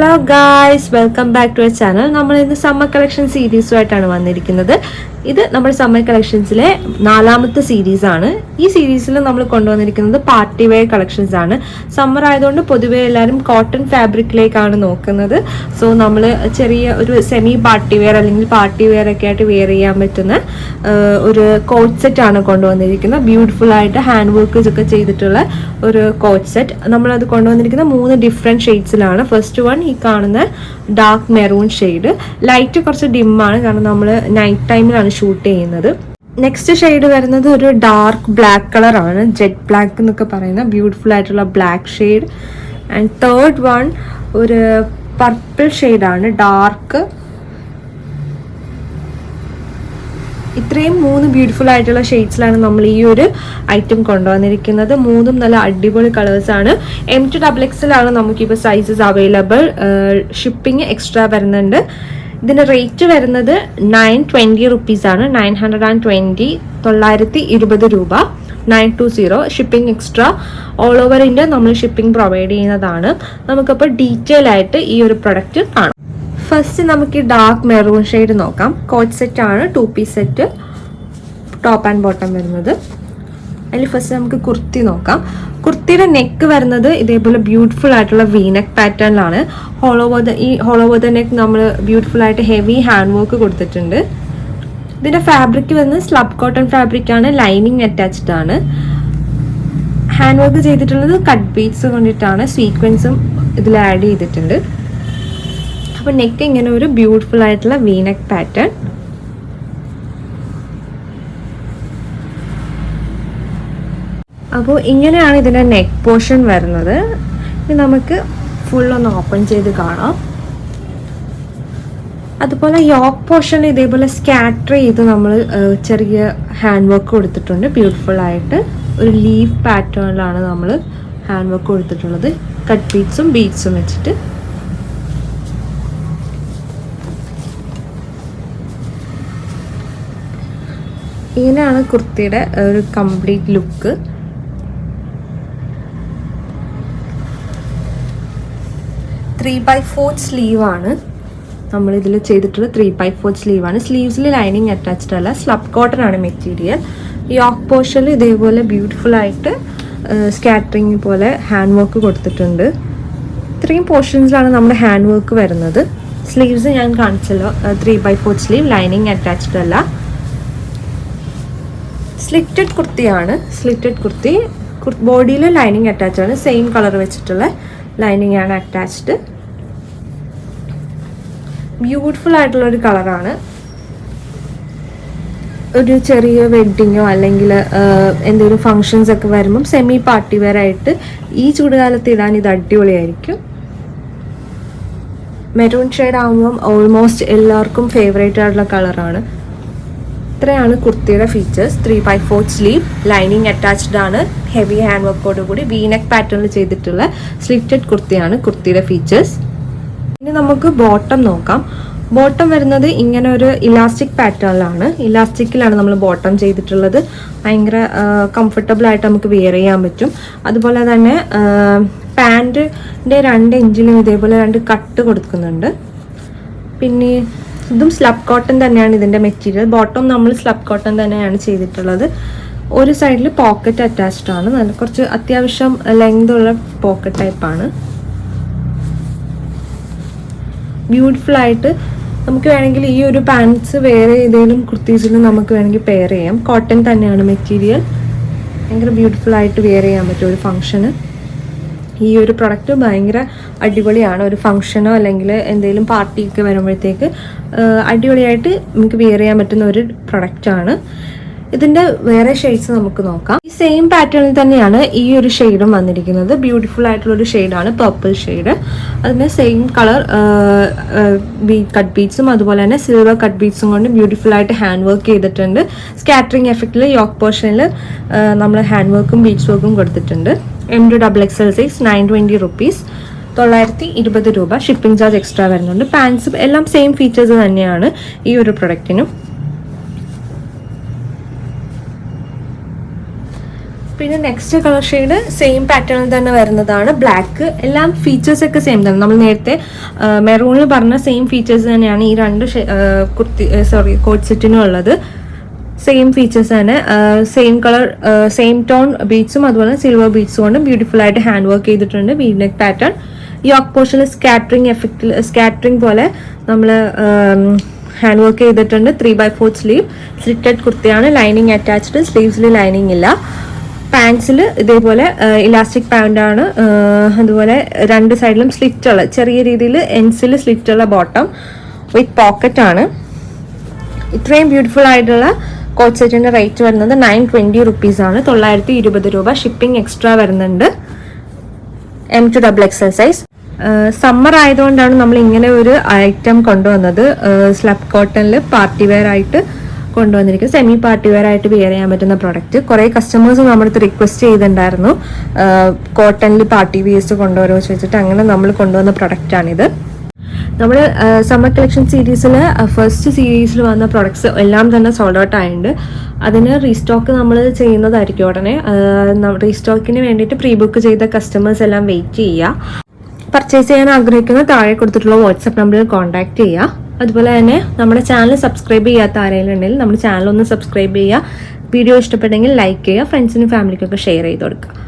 Hello guys, welcome back to our channel. നമ്മൾ ഇന്ന് summer collection സീരീസുമായിട്ടാണ് വന്നിരിക്കുന്നത്. ഇത് നമ്മുടെ സമ്മർ കളക്ഷൻസിലെ 4ാമത്തെ സീരീസ് ആണ്. ഈ സീരീസിൽ നമ്മൾ കൊണ്ടുവന്നിരിക്കുന്നത് പാർട്ടി വെയർ കളക്ഷൻസ് ആണ്. സമ്മർ ആയതുകൊണ്ട് പൊതുവെ എല്ലാവരും കോട്ടൺ ഫാബ്രിക്കിലേക്കാണ് നോക്കുന്നത്. സോ നമ്മൾ ചെറിയ ഒരു സെമി പാർട്ടി വെയർ അല്ലെങ്കിൽ പാർട്ടി വെയർ ഒക്കെ ആയിട്ട് വെയർ ചെയ്യാൻ പറ്റുന്ന ഒരു കോട്ട് സെറ്റ് ആണ് കൊണ്ടുവന്നിരിക്കുന്നത്. ബ്യൂട്ടിഫുൾ ആയിട്ട് ഹാൻഡ് വർക്ക് ഒക്കെ ചെയ്തിട്ടുള്ള ഒരു കോട്ട് സെറ്റ്. നമ്മളത് കൊണ്ടുവന്നിരിക്കുന്ന 3 ഡിഫറെൻറ്റ് ഷെയ്ഡ്സിലാണ്. ഫസ്റ്റ് വൺ ഈ കാണുന്ന ഡാർക്ക് മെറൂൺ ഷെയ്ഡ്. ലൈറ്റ് കുറച്ച് ഡിമ്മാണ്, കാരണം നമ്മൾ നൈറ്റ് ടൈമിലാണ് ഷൂട്ട് ചെയ്യുന്നത്. നെക്സ്റ്റ് ഷെയ്ഡ് വരുന്നത് ഒരു ഡാർക്ക് ബ്ലാക്ക് കളറാണ്, ജെറ്റ് ബ്ലാക്ക് എന്നൊക്കെ പറയുന്ന ബ്യൂട്ടിഫുൾ ആയിട്ടുള്ള black shade. And third one ഒരു പർപ്പിൾ ഷെയ്ഡാണ്, ഡാർക്ക്. ഇത്രയും 3 ബ്യൂട്ടിഫുൾ ആയിട്ടുള്ള ഷെയ്ഡ്സിലാണ് നമ്മൾ ഈ ഒരു ഐറ്റം കൊണ്ടുവന്നിരിക്കുന്നത്. 3ഉം നല്ല അടിപൊളി കളേഴ്സാണ്. M2XXL ആണ് നമുക്കിപ്പോൾ സൈസസ് അവൈലബിൾ. ഷിപ്പിംഗ് എക്സ്ട്രാ വരുന്നുണ്ട്. ഇതിൻ്റെ റേറ്റ് വരുന്നത് 920 റുപ്പീസാണ്. 920, 920 രൂപ. 920 shipping extra. All over India നമ്മൾ ഷിപ്പിംഗ് പ്രൊവൈഡ് ചെയ്യുന്നതാണ്. നമുക്കപ്പോൾ ഡീറ്റെയിൽ ആയിട്ട് ഈ ഒരു പ്രൊഡക്റ്റ് കാണാം. ഫസ്റ്റ് നമുക്ക് ഡാർക്ക് മെറൂൺ ഷെയ്ഡ് നോക്കാം. കോട്ട് സെറ്റ് ആണ്, 2 piece set, top and bottom വരുന്നത്. അതിൽ ഫസ്റ്റ് നമുക്ക് കുർത്തി നോക്കാം. കുർത്തിയുടെ നെക്ക് വരുന്നത് ഇതേപോലെ ബ്യൂട്ടിഫുൾ ആയിട്ടുള്ള വീനെക്ക് പാറ്റേണിലാണ്. ഹോൾ ഓവർ ദ നെക്ക് നമ്മൾ ബ്യൂട്ടിഫുൾ ആയിട്ട് ഹെവി ഹാൻഡ് വർക്ക് കൊടുത്തിട്ടുണ്ട്. ഇതിൻ്റെ ഫാബ്രിക് വരുന്നത് സ്ലബ് കോട്ടൺ ഫാബ്രിക് ആണ്. ലൈനിങ് അറ്റാച്ച്ഡ് ആണ്. ഹാൻഡ് വർക്ക് ചെയ്തിട്ടുള്ളത് കട്ട് ബീഡ്സ് കൊണ്ടിട്ടാണ്. സീക്വൻസും ഇതിൽ ആഡ് ചെയ്തിട്ടുണ്ട്. അപ്പോൾ നെക്ക് ഇങ്ങനെ ഒരു ബ്യൂട്ടിഫുൾ ആയിട്ടുള്ള വീനെക്ക് പാറ്റേൺ. അപ്പോൾ ഇങ്ങനെയാണ് ഇതിൻ്റെ നെക്ക് പോർഷൻ വരുന്നത്. ഇനി നമുക്ക് ഫുള്ളൊന്ന് ഓപ്പൺ ചെയ്ത് കാണാം. അതുപോലെ യോക്ക് പോർഷൻ ഇതേപോലെ സ്കാറ്റർ ചെയ്ത് നമ്മൾ ചെറിയ ഹാൻഡ് വർക്ക് കൊടുത്തിട്ടുണ്ട്. ബ്യൂട്ടിഫുൾ ആയിട്ട് ഒരു ലീഫ് പാറ്റേണിലാണ് നമ്മൾ ഹാൻഡ് വർക്ക് കൊടുത്തിട്ടുള്ളത്, കട്ട് ബീഡ്സും വെച്ചിട്ട്. ഇങ്ങനെയാണ് കുർത്തിയുടെ ഒരു complete look. Three by fourth sleeve ആണ് നമ്മളിതിൽ ചെയ്തിട്ടുള്ളത്. 3/4 സ്ലീവാണ്. സ്ലീവ്സിൽ ലൈനിങ് അറ്റാച്ച്ഡ് അല്ല, സ്ലബ് കോട്ടൺ ആണ് മെറ്റീരിയൽ. യോക്ക് പോർഷനിൽ ഇതേപോലെ ബ്യൂട്ടിഫുൾ ആയിട്ട് സ്കാറ്ററിങ് പോലെ ഹാൻഡ് വർക്ക് കൊടുത്തിട്ടുണ്ട്. ഇത്രയും പോർഷൻസിലാണ് നമ്മുടെ ഹാൻഡ് വർക്ക് വരുന്നത്. സ്ലീവ്സ് ഞാൻ കാണിച്ചല്ലോ, 3/4 സ്ലീവ്, ലൈനിങ് അറ്റാച്ച്ഡ് അല്ല. സ്ലിറ്റഡ് കുർത്തിയാണ്. സ്ലിറ്റഡ് കുർത്തി, ബോഡിയിൽ ലൈനിങ് അറ്റാച്ച്ഡ് ആണ്. സെയിം കളർ വെച്ചിട്ടുള്ള ലൈനിങ് ആണ് അറ്റാച്ച്ഡ്. ബ്യൂട്ടിഫുൾ ആയിട്ടുള്ള ഒരു കളറാണ്. ഒരു ചെറിയ വെഡ്ഡിങ്ങോ അല്ലെങ്കിൽ എന്തെങ്കിലും ഫങ്ഷൻസ് ഒക്കെ വരുമ്പം സെമി പാർട്ടി വെയർ ആയിട്ട് ഈ ചൂടുകാലത്ത് ഇടാൻ ഇത് അടിപൊളിയായിരിക്കും. മെറൂൺ ഷെയ്ഡ് ആകുമ്പം ഓൾമോസ്റ്റ് എല്ലാവർക്കും ഫേവറേറ്റ് ആയിട്ടുള്ള കളറാണ്. ഇത്രയാണ് കുർത്തിയുടെ ഫീച്ചേഴ്സ്. 3/4 സ്ലീവ്, ലൈനിങ് അറ്റാച്ച്ഡ് ആണ്, ഹെവി ഹാൻഡ് വർക്കോട് കൂടി വീനെക്ക് പാറ്റേണിൽ ചെയ്തിട്ടുള്ള സ്ലിറ്റഡ് കുർത്തിയാണ് കുർത്തിയുടെ ഫീച്ചേഴ്സ്. ഇനി നമുക്ക് ബോട്ടം നോക്കാം. ബോട്ടം വരുന്നത് ഇങ്ങനെ ഒരു ഇലാസ്റ്റിക് പാറ്റേണിലാണ്. ഇലാസ്റ്റിക്കിലാണ് നമ്മൾ ബോട്ടം ചെയ്തിട്ടുള്ളത്. ഭയങ്കര കംഫർട്ടബിൾ ആയിട്ട് നമുക്ക് വെയർ ചെയ്യാൻ പറ്റും. അതുപോലെ തന്നെ പാൻറ്റിൻ്റെ 2 ഇഞ്ചിലും ഇതേപോലെ 2 കട്ട് കൊടുക്കുന്നുണ്ട്. പിന്നെ ഇതും സ്ലബ് കോട്ടൺ തന്നെയാണ് ഇതിൻ്റെ മെറ്റീരിയൽ. ബോട്ടം നമ്മൾ സ്ലബ് കോട്ടൺ തന്നെയാണ് ചെയ്തിട്ടുള്ളത്. ഒരു സൈഡിൽ പോക്കറ്റ് അറ്റാച്ച്ഡ് ആണ്. നല്ല കുറച്ച് അത്യാവശ്യം ലെങ്ത് ഉള്ള പോക്കറ്റ് ടൈപ്പാണ്. ബ്യൂട്ടിഫുൾ ആയിട്ട് നമുക്ക് വേണമെങ്കിൽ ഈ ഒരു പാൻറ്റ്സ് വേറെ ഏതെങ്കിലും കുർത്തീസിലും നമുക്ക് വേണമെങ്കിൽ പെയർ ചെയ്യാം. കോട്ടൺ തന്നെയാണ് മെറ്റീരിയൽ. ഭയങ്കര ബ്യൂട്ടിഫുൾ ആയിട്ട് വെയർ ചെയ്യാൻ പറ്റും ഒരു ഫംഗ്ഷന്. ഈ ഒരു പ്രൊഡക്റ്റ് ഭയങ്കര അടിപൊളിയാണ്. ഒരു ഫംഗ്ഷനോ അല്ലെങ്കിൽ എന്തെങ്കിലും പാർട്ടിയൊക്കെ വരുമ്പോഴത്തേക്ക് അടിപൊളിയായിട്ട് നമുക്ക് വെയർ ചെയ്യാൻ പറ്റുന്ന ഒരു പ്രൊഡക്റ്റാണ്. ഇതിൻ്റെ വേറെ ഷെയ്ഡ്സ് നമുക്ക് നോക്കാം. ഈ സെയിം പാറ്റേണിൽ തന്നെയാണ് ഈ ഒരു ഷെയ്ഡും വന്നിരിക്കുന്നത്. ബ്യൂട്ടിഫുൾ ആയിട്ടുള്ളൊരു ഷെയ്ഡാണ്, പർപ്പിൾ ഷെയ്ഡ്. അതിന് സെയിം കളർ കട്ട് ബീഡ്സും അതുപോലെ തന്നെ സിൽവർ കട്ട് ബീഡ്സും കൊണ്ട് ബ്യൂട്ടിഫുൾ ആയിട്ട് ഹാൻഡ് വർക്ക് ചെയ്തിട്ടുണ്ട്. സ്കാറ്ററിങ് എഫക്റ്റിൽ യോക്ക് പോർഷനിൽ നമ്മൾ ഹാൻഡ് വർക്കും ബീഡ്സ് വർക്കും കൊടുത്തിട്ടുണ്ട്. M2XXL സൈസ്, 920 റുപ്പീസ്, 920 രൂപ. ഷിപ്പിംഗ് ചാർജ് എക്സ്ട്രാ വരുന്നുണ്ട്. പാൻസ് എല്ലാം സെയിം ഫീച്ചേഴ്സ് തന്നെയാണ് ഈ ഒരു പ്രൊഡക്റ്റിനും. പിന്നെ നെക്സ്റ്റ് കളർ ഷെയ്ഡ് സെയിം പാറ്റേണിൽ തന്നെ വരുന്നതാണ്, ബ്ലാക്ക്. എല്ലാം ഫീച്ചേഴ്സ് ഒക്കെ സെയിം തന്നെ. നമ്മൾ നേരത്തെ മെറൂണിൽ പറഞ്ഞ സെയിം ഫീച്ചേഴ്സ് തന്നെയാണ് ഈ രണ്ട് കോട്ട് സെറ്റിനും ഉള്ളത്. സെയിം ഫീച്ചേഴ്സ് ആണ്, സെയിം കളർ സെയിം ടോൺ ബീഡ്സും അതുപോലെ സിൽവർ ബീഡ്സും കൊണ്ട് ബ്യൂട്ടിഫുൾ ആയിട്ട് ഹാൻഡ് വർക്ക് ചെയ്തിട്ടുണ്ട്. V neck pattern. യോക്ക് പോർഷനിൽ സ്കാറ്ററിംഗ് പോലെ നമ്മൾ ഹാൻഡ് വർക്ക് ചെയ്തിട്ടുണ്ട്. 3/4 സ്ലീവ് സ്ലിറ്റഡ് കുർത്തിയാണ്. ലൈനിങ് അറ്റാച്ച്ഡ്, സ്ലീവ്സിൽ ലൈനിങ് ഇല്ല. പാൻസിൽ ഇതേപോലെ ഇലാസ്റ്റിക് പാൻ്റാണ്. അതുപോലെ രണ്ട് സൈഡിലും സ്ലിറ്റുള്ള ചെറിയ രീതിയിൽ എൻസിൽ സ്ലിറ്റുള്ള ബോട്ടം വിത്ത് പോക്കറ്റ് ആണ്. ഇത്രയും ബ്യൂട്ടിഫുൾ ആയിട്ടുള്ള കോട്ട് സെറ്റിന്റെ റേറ്റ് വരുന്നത് 920 റുപ്പീസാണ്, 920 രൂപ. ഷിപ്പിംഗ് എക്സ്ട്രാ വരുന്നുണ്ട്. M2XXL size. സമ്മർ ആയതുകൊണ്ടാണ് നമ്മൾ ഇങ്ങനെ ഒരു ഐറ്റം കൊണ്ടുവന്നത്. സ്ലബ് കോട്ടണിൽ പാർട്ടി വെയർ ആയിട്ട് കൊണ്ടുവന്നിരിക്കുന്നത്, സെമി പാർട്ടി വെയർ ആയിട്ട് വെയർ ചെയ്യാൻ പറ്റുന്ന പ്രൊഡക്റ്റ്. കുറേ കസ്റ്റമേഴ്സ് നമ്മുടെ അടുത്ത് റിക്വസ്റ്റ് ചെയ്തിട്ടുണ്ടായിരുന്നു കോട്ടണിൽ പാർട്ടി വെയർസ് കൊണ്ടുവരുമോ ചോദിച്ചിട്ട്. അങ്ങനെ നമ്മൾ കൊണ്ടുവന്ന പ്രൊഡക്റ്റാണിത്. നമ്മൾ സമ്മർ കളക്ഷൻ സീരീസിൽ ഫസ്റ്റ് സീരീസിൽ വന്ന പ്രൊഡക്ട്സ് എല്ലാം തന്നെ സോൾഡ് ഔട്ട് ആയിട്ടുണ്ട്. അതിന് റീസ്റ്റോക്ക് നമ്മൾ ചെയ്യുന്നതായിരിക്കും ഉടനെ. റീസ്റ്റോക്കിന് വേണ്ടിയിട്ട് പ്രീ ബുക്ക് ചെയ്ത കസ്റ്റമേഴ്സ് എല്ലാം വെയിറ്റ് ചെയ്യുക. പർച്ചേസ് ചെയ്യാൻ ആഗ്രഹിക്കുന്ന താഴെ കൊടുത്തിട്ടുള്ള വാട്സപ്പ് നമ്പറിൽ കോൺടാക്ട് ചെയ്യുക. അതുപോലെ തന്നെ നമ്മുടെ ചാനൽ സബ്സ്ക്രൈബ് ചെയ്യാത്ത ആരെങ്കിലും ഉണ്ടെങ്കിൽ നമ്മുടെ ചാനൽ ഒന്ന് സബ്സ്ക്രൈബ് ചെയ്യുക. വീഡിയോ ഇഷ്ടപ്പെട്ടെങ്കിൽ ലൈക്ക് ചെയ്യുക, ഫ്രണ്ട്സിനും ഫാമിലിക്കൊക്കെ ഷെയർ ചെയ്ത് കൊടുക്കുക.